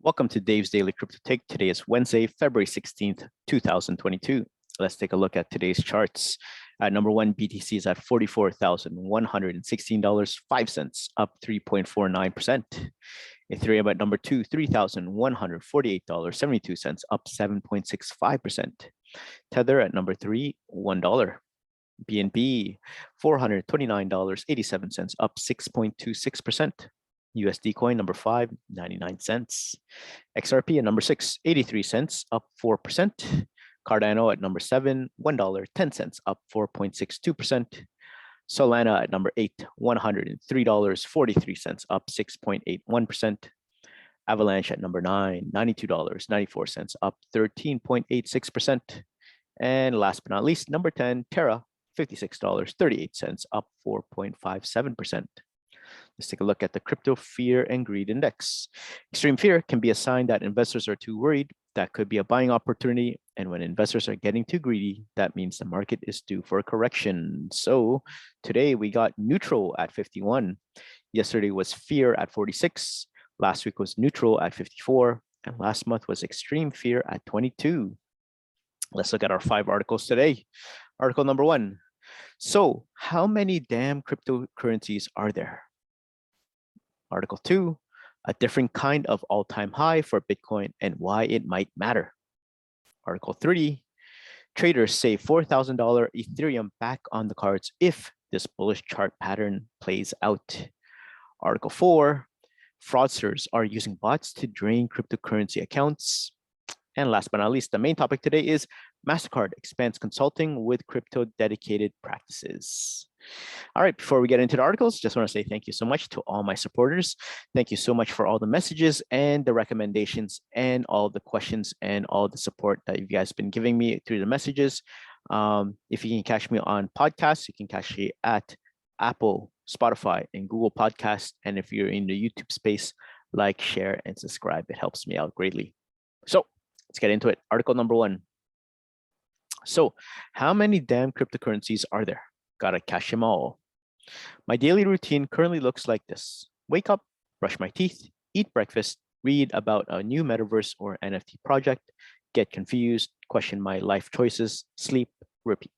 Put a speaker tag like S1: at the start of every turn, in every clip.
S1: Welcome to Dave's Daily Crypto Take. Today is Wednesday, February 16th, 2022. Let's take a look at today's charts. At number one, BTC is at $44,116.05, up 3.49%. Ethereum at number two, $3,148.72, up 7.65%. Tether at number three, $1. BNB, $429.87, up 6.26%. USD coin number 5, 99 cents. XRP at number 6, 83 cents, up 4%. Cardano at number 7, $1, 10 cents, up 4.62%. Solana at number 8, $103.43, up 6.81%. Avalanche at number 9, $92.94, up 13.86%. And last but not least, number 10, Terra, $56.38, up 4.57%. Let's take a look at the Crypto Fear and Greed Index. Extreme fear can be a sign that investors are too worried. That could be a buying opportunity. And when investors are getting too greedy, that means the market is due for a correction. So today we got neutral at 51. Yesterday was fear at 46. Last week was neutral at 54. And last month was extreme fear at 22. Let's look at our 5 articles today. Article number 1. So how many damn cryptocurrencies are there? Article 2, a different kind of all-time high for Bitcoin and why it might matter. Article 3, traders say $4,000 Ethereum back on the cards if this bullish chart pattern plays out. Article 4, fraudsters are using bots to drain cryptocurrency accounts. And last but not least, the main topic today is Mastercard expands consulting with crypto dedicated practices. All right, before we get into the articles, just want to say thank you so much to all my supporters. Thank you so much for all the messages and the recommendations and all the questions and all the support that you guys been giving me through the messages. If you can catch me on podcasts, you can catch me at Apple, Spotify, and Google Podcasts. And if you're in the YouTube space, like, share, and subscribe. It helps me out greatly. So let's get into it. Article number 1. So how many damn cryptocurrencies are there? Gotta cash them all. My daily routine currently looks like this. Wake up, brush my teeth, eat breakfast, read about a new metaverse or NFT project, get confused, question my life choices, sleep, repeat.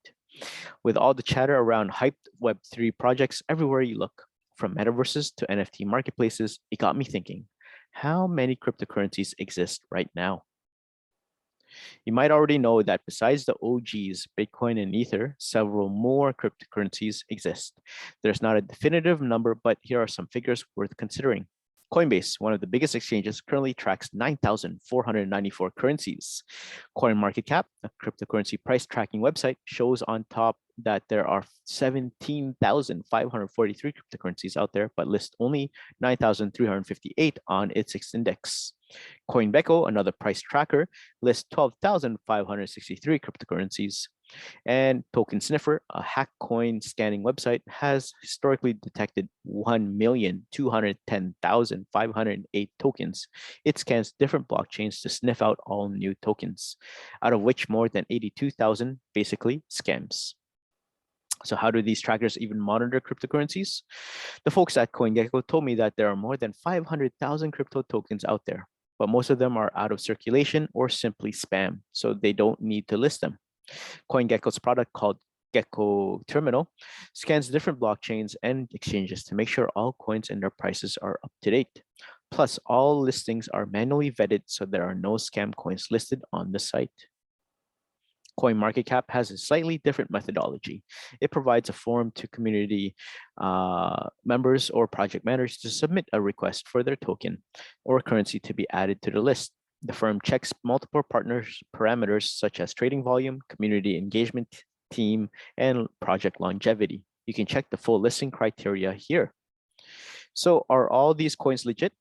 S1: With all the chatter around hyped Web3 projects everywhere you look, from metaverses to NFT marketplaces, it got me thinking, how many cryptocurrencies exist right now? You might already know that besides the OGs, Bitcoin and Ether, several more cryptocurrencies exist. There's not a definitive number, but here are some figures worth considering. Coinbase, one of the biggest exchanges, currently tracks 9,494 currencies. CoinMarketCap, a cryptocurrency price tracking website, shows on top that there are 17,543 cryptocurrencies out there, but lists only 9,358 on its index. CoinBeco, another price tracker, lists 12,563 cryptocurrencies. And Token Sniffer, a hack coin scanning website, has historically detected 1,210,508 tokens. It scans different blockchains to sniff out all new tokens, out of which more than 82,000 basically scams. So how do these trackers even monitor cryptocurrencies? The folks at CoinGecko told me that there are more than 500,000 crypto tokens out there, but most of them are out of circulation or simply spam, so they don't need to list them. CoinGecko's product called Gecko Terminal scans different blockchains and exchanges to make sure all coins and their prices are up to date. Plus, all listings are manually vetted, so there are no scam coins listed on the site. CoinMarketCap has a slightly different methodology. It provides a form to community members or project managers to submit a request for their token or currency to be added to the list. The firm checks multiple partners' parameters such as trading volume, community engagement, team, and project longevity. You can check the full listing criteria here. So are all these coins legit?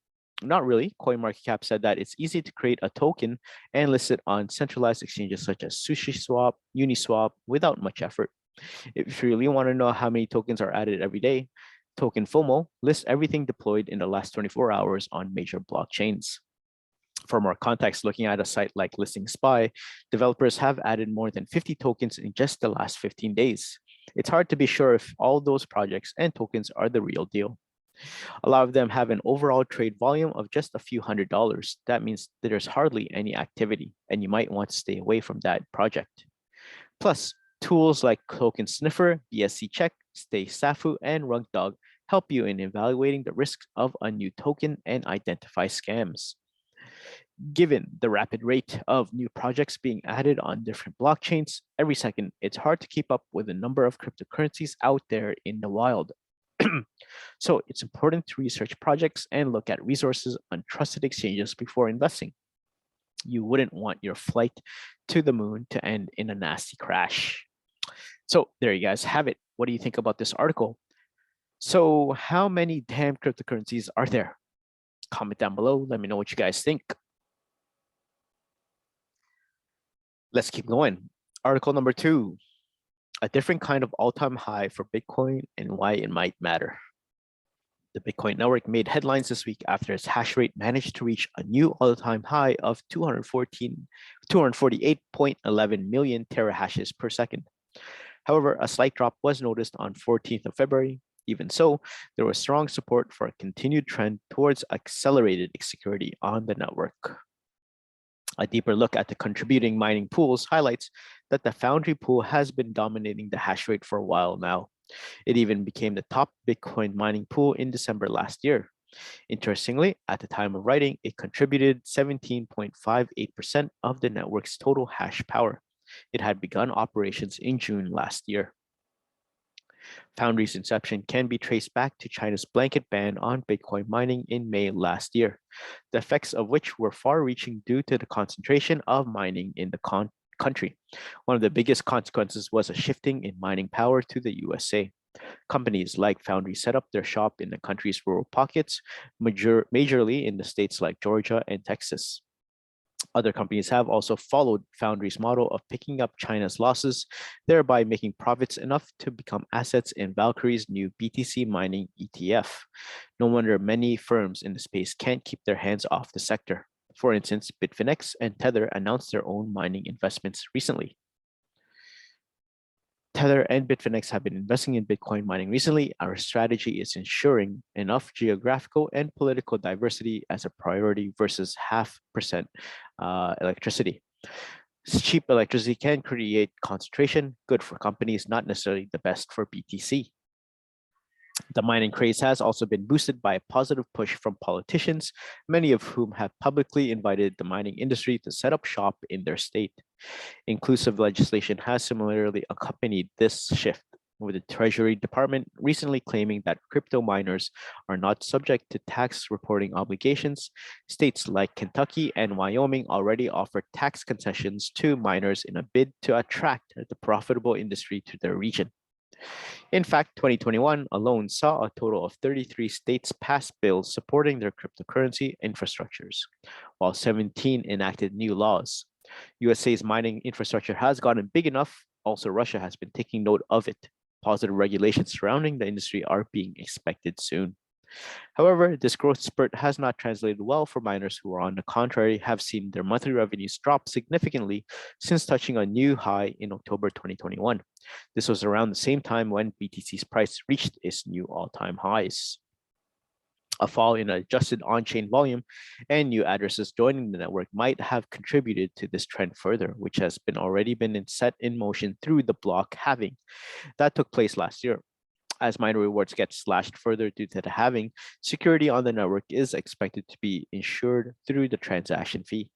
S1: Not really. CoinMarketCap said that it's easy to create a token and list it on centralized exchanges such as SushiSwap, Uniswap without much effort. If you really want to know how many tokens are added every day, Token FOMO lists everything deployed in the last 24 hours on major blockchains. For more context, looking at a site like Listing Spy, developers have added more than 50 tokens in just the last 15 days. It's hard to be sure if all those projects and tokens are the real deal. A lot of them have an overall trade volume of just a few $100s. That means that there's hardly any activity, and you might want to stay away from that project. Plus, tools like Token Sniffer, BSC Check, Stay Safu, and RugDog help you in evaluating the risks of a new token and identify scams. Given the rapid rate of new projects being added on different blockchains every second, it's hard to keep up with the number of cryptocurrencies out there in the wild. So it's important to research projects and look at resources on trusted exchanges before investing. You wouldn't want your flight to the moon to end in a nasty crash. So there you guys have it. What do you think about this article? So how many damn cryptocurrencies are there? Comment down below. Let me know what you guys think. Let's keep going. Article number 2, a different kind of all-time high for Bitcoin and why it might matter. The Bitcoin network made headlines this week after its hash rate managed to reach a new all-time high of 248.11 million terahashes per second. However, a slight drop was noticed on 14th of February. Even so, there was strong support for a continued trend towards accelerated security on the network. A deeper look at the contributing mining pools highlights that the Foundry pool has been dominating the hash rate for a while now. It even became the top Bitcoin mining pool in December last year. Interestingly, at the time of writing, it contributed 17.58% of the network's total hash power. It had begun operations in June last year. Foundry's inception can be traced back to China's blanket ban on Bitcoin mining in May last year, the effects of which were far-reaching due to the concentration of mining in the country. One of the biggest consequences was a shifting in mining power to the USA. Companies like Foundry set up their shop in the country's rural pockets, majorly in the states like Georgia and Texas. Other companies have also followed Foundry's model of picking up China's losses, thereby making profits enough to become assets in Valkyrie's new BTC mining ETF. No wonder many firms in the space can't keep their hands off the sector. For instance, Bitfinex and Tether announced their own mining investments recently. Tether and Bitfinex have been investing in Bitcoin mining recently. Our strategy is ensuring enough geographical and political diversity as a priority versus 0.5% electricity. Cheap electricity can create concentration, good for companies, not necessarily the best for BTC. The mining craze has also been boosted by a positive push from politicians, many of whom have publicly invited the mining industry to set up shop in their state. Inclusive legislation has similarly accompanied this shift, with the Treasury Department recently claiming that crypto miners are not subject to tax reporting obligations. States like Kentucky and Wyoming already offer tax concessions to miners in a bid to attract the profitable industry to their region. In fact, 2021 alone saw a total of 33 states pass bills supporting their cryptocurrency infrastructures, while 17 enacted new laws. USA's mining infrastructure has gotten big enough. Also, Russia has been taking note of it. Positive regulations surrounding the industry are being expected soon. However, this growth spurt has not translated well for miners who, on the contrary, have seen their monthly revenues drop significantly since touching a new high in October 2021. This was around the same time when BTC's price reached its new all-time highs. A fall in adjusted on-chain volume and new addresses joining the network might have contributed to this trend further, which has already been set in motion through the block halving that took place last year. As miner rewards get slashed further due to the halving, security on the network is expected to be ensured through the transaction fee.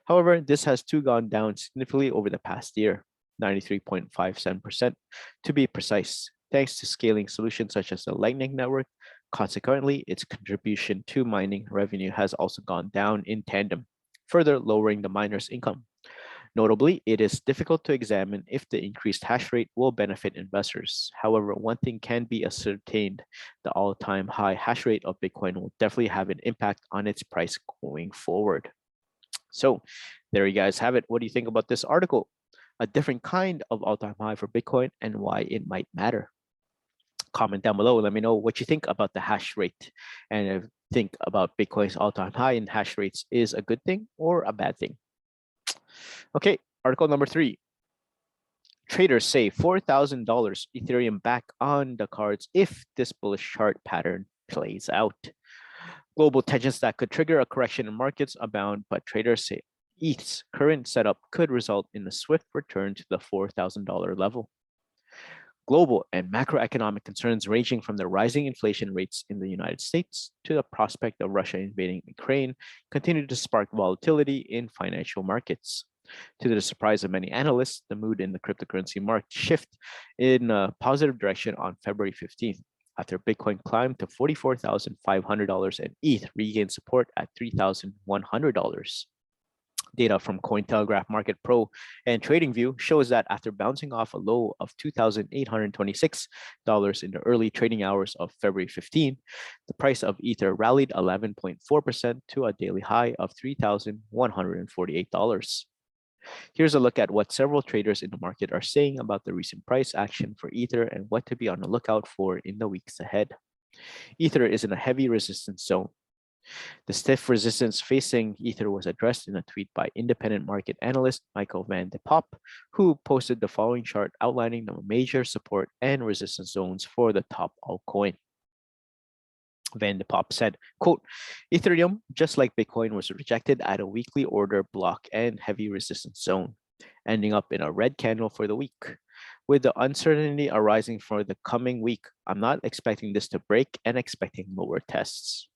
S1: However, this has too gone down significantly over the past year, 93.57% to be precise, thanks to scaling solutions such as the Lightning Network. Consequently, its contribution to mining revenue has also gone down in tandem, further lowering the miner's income. Notably, it is difficult to examine if the increased hash rate will benefit investors. However, one thing can be ascertained: the all-time high hash rate of Bitcoin will definitely have an impact on its price going forward. So there you guys have it. What do you think about this article? A different kind of all-time high for Bitcoin and why it might matter. Comment down below. Let me know what you think about the hash rate, and if you think about Bitcoin's all-time high in hash rates is a good thing or a bad thing. Okay, article number 3. Traders say $4,000 Ethereum back on the cards if this bullish chart pattern plays out. Global tensions that could trigger a correction in markets abound, but traders say ETH's current setup could result in a swift return to the $4,000 level. Global and macroeconomic concerns ranging from the rising inflation rates in the United States to the prospect of Russia invading Ukraine continue to spark volatility in financial markets. To the surprise of many analysts, the mood in the cryptocurrency market shifted in a positive direction on February 15th, after Bitcoin climbed to $44,500 and ETH regained support at $3,100. Data from Cointelegraph Market Pro and TradingView shows that after bouncing off a low of $2,826 in the early trading hours of February 15, the price of Ether rallied 11.4% to a daily high of $3,148. Here's a look at what several traders in the market are saying about the recent price action for Ether and what to be on the lookout for in the weeks ahead. Ether is in a heavy resistance zone. The stiff resistance facing Ether was addressed in a tweet by independent market analyst Michael Van de Poppe, who posted the following chart outlining the major support and resistance zones for the top altcoin. Van de Poppe said, quote, Ethereum, just like Bitcoin, was rejected at a weekly order block and heavy resistance zone, ending up in a red candle for the week. With the uncertainty arising for the coming week, I'm not expecting this to break and expecting lower tests.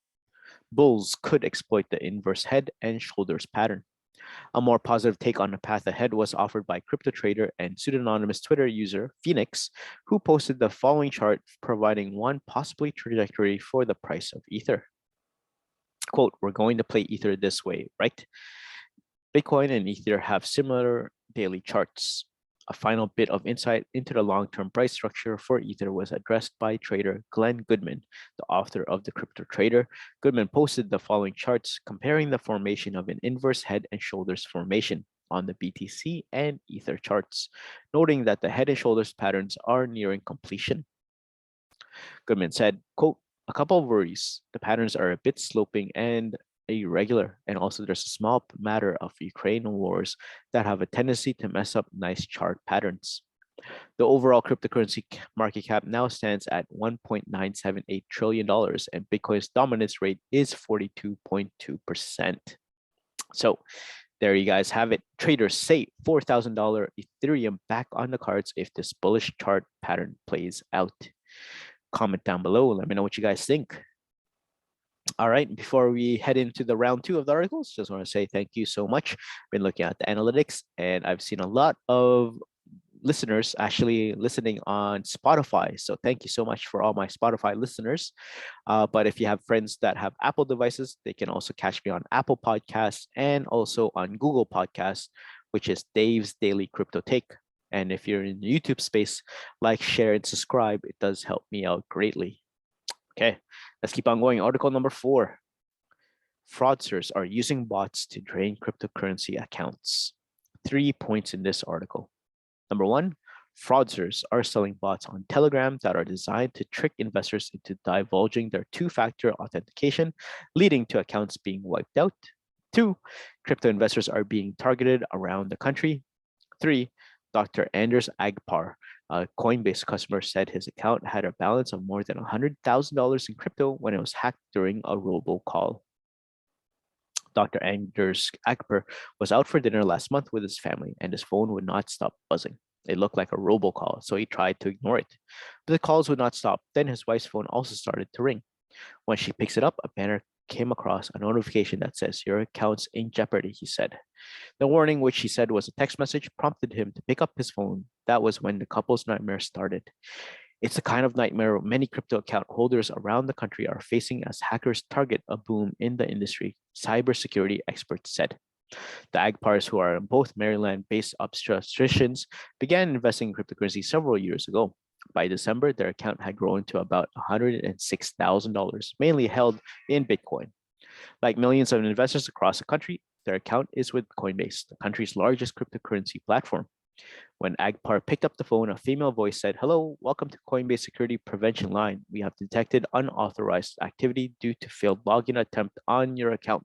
S1: Bulls could exploit the inverse head and shoulders pattern. A more positive take on the path ahead was offered by crypto trader and pseudonymous Twitter user Phoenix, who posted the following chart providing one possibly trajectory for the price of Ether. Quote, we're going to play Ether this way, right? Bitcoin and Ether have similar daily charts. A final bit of insight into the long-term price structure for Ether was addressed by trader Glenn Goodman, the author of The Crypto Trader. Goodman posted the following charts comparing the formation of an inverse head and shoulders formation on the BTC and Ether charts, noting that the head and shoulders patterns are nearing completion. Goodman said, quote, a couple of worries. The patterns are a bit sloping and irregular, and also there's a small matter of Ukraine wars that have a tendency to mess up nice chart patterns. The overall cryptocurrency market cap now stands at $1.978 trillion, and Bitcoin's dominance rate is 42.2%. So there you guys have it. Traders say $4,000 Ethereum back on the cards if this bullish chart pattern plays out. Comment down below. Let me know what you guys think. All right, before we head into the round two of the articles, just want to say thank you so much. Been looking at the analytics, and I've seen a lot of listeners actually listening on Spotify. So thank you so much for all my Spotify listeners. But if you have friends that have Apple devices, they can also catch me on Apple Podcasts and also on Google Podcasts, which is Dave's Daily Crypto Take. And if you're in the YouTube space, like, share, and subscribe. It does help me out greatly. Okay, let's keep on going. Article number 4. Fraudsters are using bots to drain cryptocurrency accounts. 3 points in this article. Number 1, fraudsters are selling bots on Telegram that are designed to trick investors into divulging their two-factor authentication, leading to accounts being wiped out. 2, crypto investors are being targeted around the country. 3, Dr. Anders Agpar, a Coinbase customer, said his account had a balance of more than $100,000 in crypto when it was hacked during a robocall. Dr. Anders Agpar was out for dinner last month with his family, and his phone would not stop buzzing. It looked like a robocall, so he tried to ignore it. But the calls would not stop. Then his wife's phone also started to ring. When she picks it up, a banner came across a notification that says, your account's in jeopardy, he said. The warning, which he said was a text message, prompted him to pick up his phone. That was when the couple's nightmare started. It's the kind of nightmare many crypto account holders around the country are facing as hackers target a boom in the industry, cybersecurity experts said. The Agpars, who are both Maryland-based obstetricians, began investing in cryptocurrency several years ago. By December, their account had grown to about $106,000, mainly held in Bitcoin. Like millions of investors across the country, their account is with Coinbase, the country's largest cryptocurrency platform. When Agpar picked up the phone, a female voice said, hello, welcome to Coinbase Security Prevention Line. We have detected unauthorized activity due to failed login attempt on your account.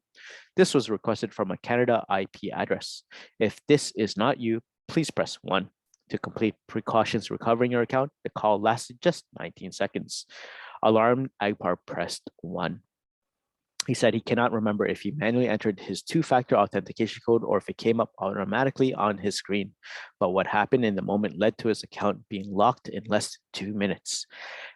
S1: This was requested from a Canada IP address. If this is not you, please press 1. To complete precautions recovering your account, the call lasted just 19 seconds. Alarmed, Agpar pressed 1. He said he cannot remember if he manually entered his two-factor authentication code or if it came up automatically on his screen. But what happened in the moment led to his account being locked in less than 2 minutes.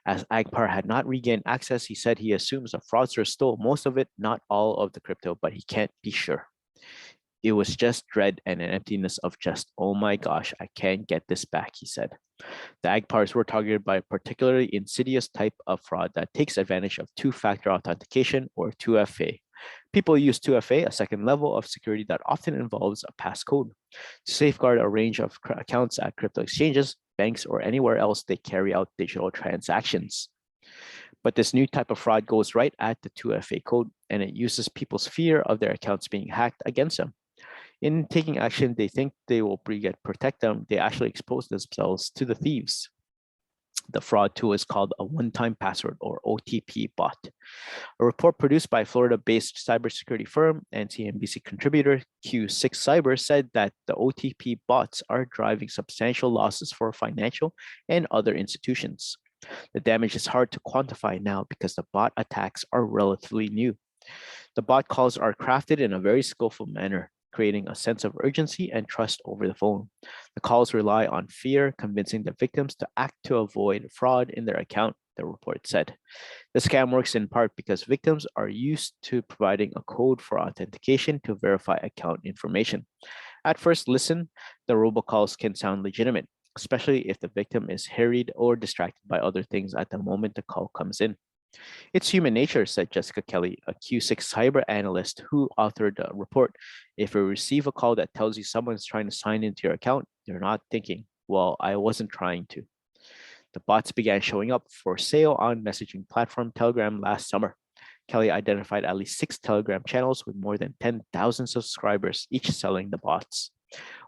S1: As Agpar had not regained access, he said he assumes a fraudster stole most of it, not all of the crypto, but he can't be sure. It was just dread and an emptiness of just, oh my gosh, I can't get this back, he said. The Agpars were targeted by a particularly insidious type of fraud that takes advantage of two-factor authentication, or 2FA. People use 2FA, a second level of security that often involves a passcode, to safeguard a range of accounts at crypto exchanges, banks, or anywhere else they carry out digital transactions. But this new type of fraud goes right at the 2FA code, and it uses people's fear of their accounts being hacked against them. In taking action, they think they will protect them. They actually expose themselves to the thieves. The fraud tool is called a one-time password, or OTP bot. A report produced by Florida-based cybersecurity firm and CNBC contributor Q6 Cyber said that the OTP bots are driving substantial losses for financial and other institutions. The damage is hard to quantify now because the bot attacks are relatively new. The bot calls are crafted in a very skillful manner, creating a sense of urgency and trust over the phone. The calls rely on fear, convincing the victims to act to avoid fraud in their account, the report said. The scam works in part because victims are used to providing a code for authentication to verify account information. At first listen, the robocalls can sound legitimate, especially if the victim is harried or distracted by other things at the moment the call comes in. It's human nature, said Jessica Kelly, a Q6 cyber analyst who authored the report. If you receive a call that tells you someone's trying to sign into your account, you're not thinking, well, I wasn't trying to. The bots began showing up for sale on messaging platform Telegram last summer. Kelly identified at least 6 Telegram channels with more than 10,000 subscribers, each selling the bots.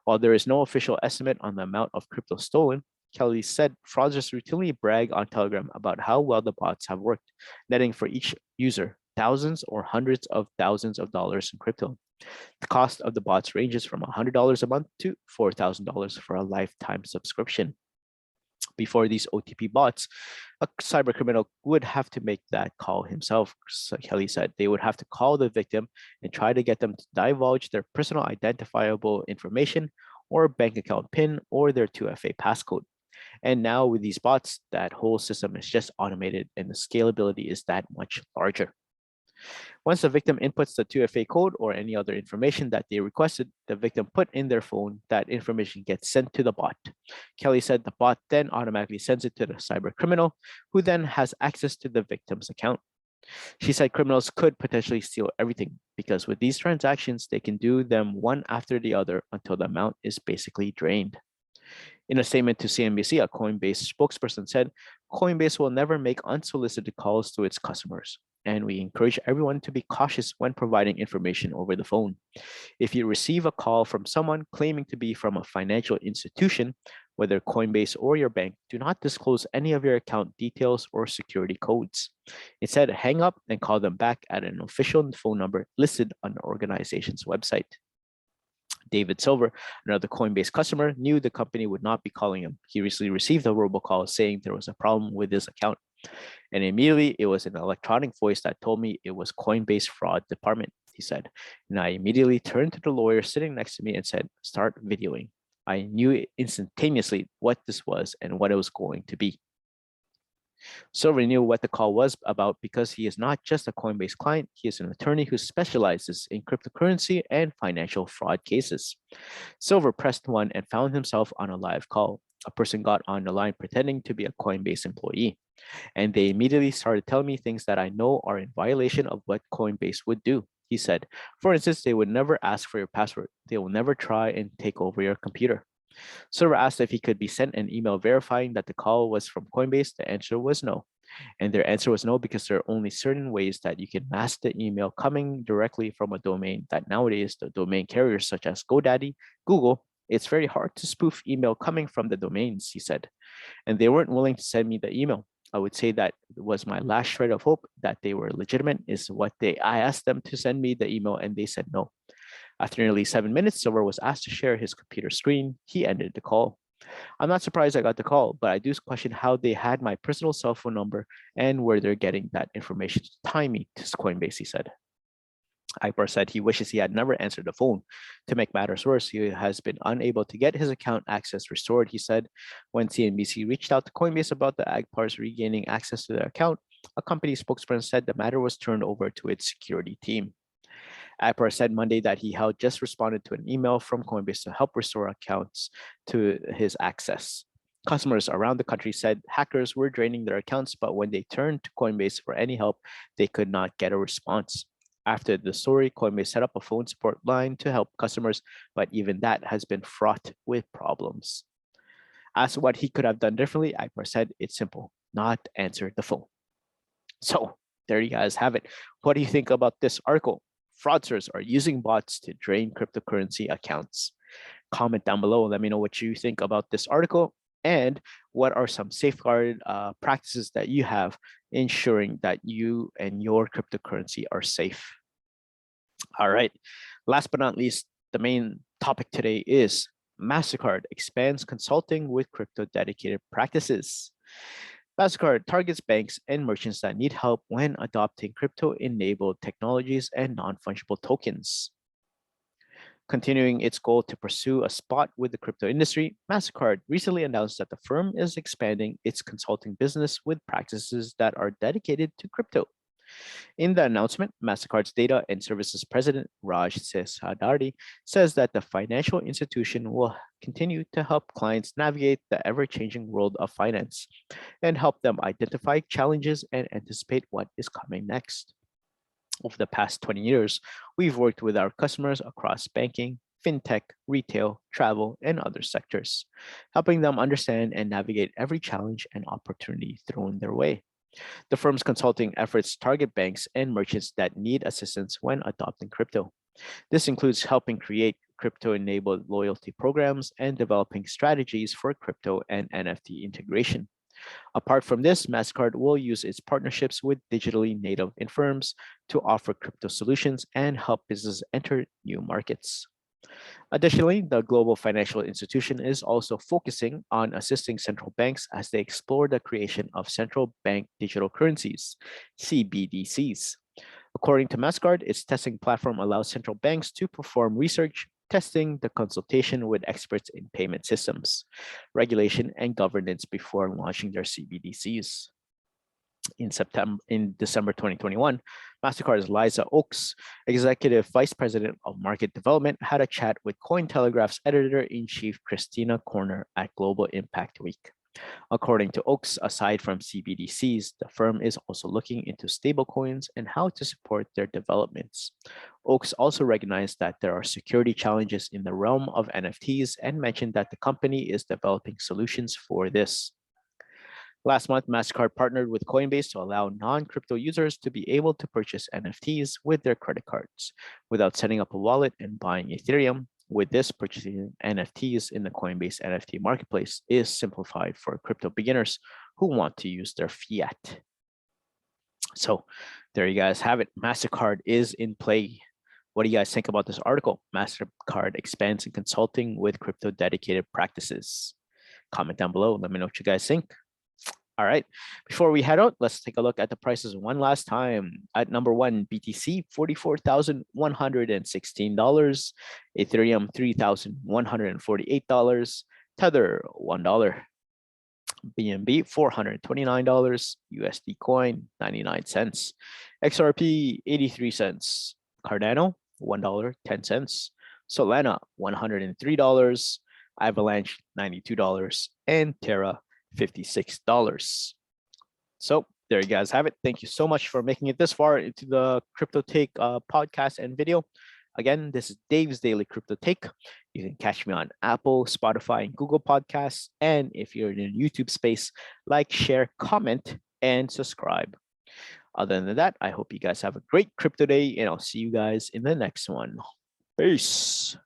S1: While there is no official estimate on the amount of crypto stolen, Kelly said fraudsters routinely brag on Telegram about how well the bots have worked, netting for each user thousands or hundreds of thousands of dollars in crypto. The cost of the bots ranges from $100 a month to $4,000 for a lifetime subscription. Before these OTP bots, a cybercriminal would have to make that call himself, Kelly said. They would have to call the victim and try to get them to divulge their personal identifiable information or bank account PIN or their 2FA passcode. And now with these bots, that whole system is just automated and the scalability is that much larger. Once the victim inputs the 2FA code or any other information that they requested, the victim put in their phone, that information gets sent to the bot. Kelly said the bot then automatically sends it to the cyber criminal, who then has access to the victim's account. She said criminals could potentially steal everything because with these transactions, they can do them one after the other until the amount is basically drained. In a statement to CNBC, a Coinbase spokesperson said, Coinbase will never make unsolicited calls to its customers, and we encourage everyone to be cautious when providing information over the phone. If you receive a call from someone claiming to be from a financial institution, whether Coinbase or your bank, do not disclose any of your account details or security codes. Instead, hang up and call them back at an official phone number listed on the organization's website. David Silver, another Coinbase customer, knew the company would not be calling him. He recently received a robocall saying there was a problem with his account. And immediately it was an electronic voice that told me it was Coinbase fraud department, he said. And I immediately turned to the lawyer sitting next to me and said, start videoing. I knew instantaneously what this was and what it was going to be. Silver knew what the call was about because he is not just a Coinbase client, he is an attorney who specializes in cryptocurrency and financial fraud cases. Silver pressed 1 and found himself on a live call. A person got on the line pretending to be a Coinbase employee, and they immediately started telling me things that I know are in violation of what Coinbase would do, he said. For instance, they would never ask for your password. They will never try and take over your computer. Silver asked if he could be sent an email verifying that the call was from Coinbase. The answer was no. And their answer was no because there are only certain ways that you can mask the email coming directly from a domain that nowadays the domain carriers such as GoDaddy, Google, it's very hard to spoof email coming from the domains, he said. And they weren't willing to send me the email. I would say that was my last shred of hope that they were legitimate is what I asked them to send me the email and they said no. After nearly 7 minutes, Silver was asked to share his computer screen. He ended the call. I'm not surprised I got the call, but I do question how they had my personal cell phone number and where they're getting that information to tie me to Coinbase, he said. Ipar said he wishes he had never answered the phone. To make matters worse, he has been unable to get his account access restored, he said. When CNBC reached out to Coinbase about the Agpars regaining access to their account, a company spokesperson said the matter was turned over to its security team. Ipar said Monday that he had just responded to an email from Coinbase to help restore accounts to his access. Customers around the country said hackers were draining their accounts, but when they turned to Coinbase for any help, they could not get a response. After the story, Coinbase set up a phone support line to help customers, but even that has been fraught with problems. Asked what he could have done differently, Ipar said it's simple, not answer the phone. So there you guys have it. What do you think about this article? Fraudsters are using bots to drain cryptocurrency accounts. Comment down below. Let me know what you think about this article and what are some safeguard practices that you have ensuring that you and your cryptocurrency are safe. All right. Last but not least, the main topic today is Mastercard expands consulting with crypto dedicated practices. Mastercard targets banks and merchants that need help when adopting crypto-enabled technologies and non-fungible tokens. Continuing its goal to pursue a spot with the crypto industry, Mastercard recently announced that the firm is expanding its consulting business with practices that are dedicated to crypto. In the announcement, Mastercard's Data and Services President, Raj Seshadri, says that the financial institution will continue to help clients navigate the ever-changing world of finance and help them identify challenges and anticipate what is coming next. Over the past 20 years, we've worked with our customers across banking, fintech, retail, travel, and other sectors, helping them understand and navigate every challenge and opportunity thrown their way. The firm's consulting efforts target banks and merchants that need assistance when adopting crypto. This includes helping create crypto-enabled loyalty programs and developing strategies for crypto and NFT integration. Apart from this, Mastercard will use its partnerships with digitally native firms to offer crypto solutions and help businesses enter new markets. Additionally, the global financial institution is also focusing on assisting central banks as they explore the creation of central bank digital currencies, CBDCs. According to Mastercard, its testing platform allows central banks to perform research, testing, the consultation with experts in payment systems, regulation, and governance before launching their CBDCs. In December 2021, Mastercard's Liza Oakes, Executive Vice President of Market Development, had a chat with Cointelegraph's Editor-in-Chief Christina Corner at Global Impact Week. According to Oakes, aside from CBDCs, the firm is also looking into stablecoins and how to support their developments. Oakes also recognized that there are security challenges in the realm of NFTs and mentioned that the company is developing solutions for this. Last month, Mastercard partnered with Coinbase to allow non-crypto users to be able to purchase NFTs with their credit cards without setting up a wallet and buying Ethereum. With this, purchasing NFTs in the Coinbase NFT marketplace is simplified for crypto beginners who want to use their fiat. So there you guys have it. Mastercard is in play. What do you guys think about this article? Mastercard expands in consulting with crypto dedicated practices. Comment down below. Let me know what you guys think. All right, before we head out, let's take a look at the prices one last time. At number one, BTC, $44,116. Ethereum, $3,148. Tether, $1. BNB, $429. USD coin, 99 cents. XRP, 83 cents. Cardano, $1.10. Solana, $103. Avalanche, $92. And Terra, $56. So there you guys have it. Thank you so much for making it this far into the Crypto Take podcast and video. Again, this is Dave's Daily Crypto Take. You can catch me on Apple, Spotify, and Google Podcasts. And if you're in the YouTube space, like, share, comment, and subscribe. Other than that, I hope you guys have a great crypto day, and I'll see you guys in the next one. Peace.